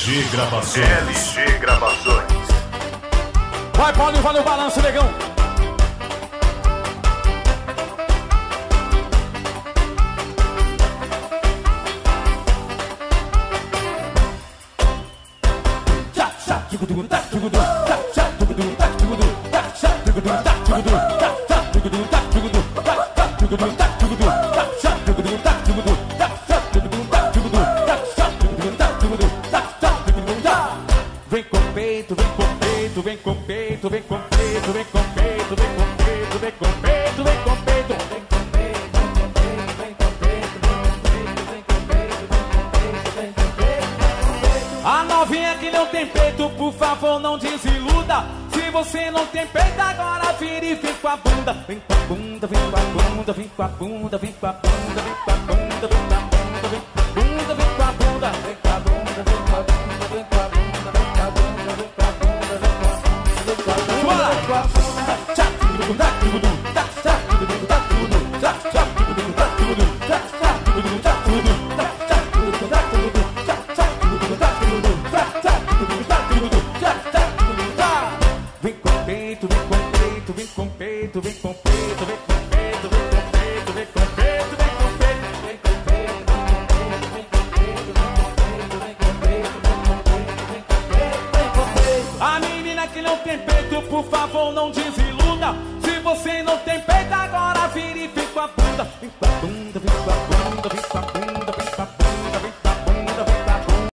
LG Gravações. LG Gravações. Vai, Paulinho, valeu o balanço, negão. Vem com peito, vem com peito, vem com peito, vem com peito, vem com peito, vem com peito, vem com peito, vem com peito, vem com peito, vem com peito, vem com peito, vem com peito, vem com peito. A novinha que não tem peito, por favor, não desiluda. Se você não tem peito, agora vira e vem com a bunda. Vem com a bunda, vem com a bunda, vem com a bunda, vem com a bunda, vem com a bunda, vem com a bunda, vem com a bunda, vem com a bunda, vem com a bunda, vem com a bunda, vem com a bunda. Vem com peito, vem com peito, vem com peito, vem com peito, vem com peito, vem com peito, vem com peito, vem com peito, vem com peito, vem com peito, vem com peito, vem com peito. A menina que não tem peito, por favor, não desiluda. Se você não tem peito, agora vira e vem com a bunda. Vem com a bunda, vem com a bunda, vem com a bunda.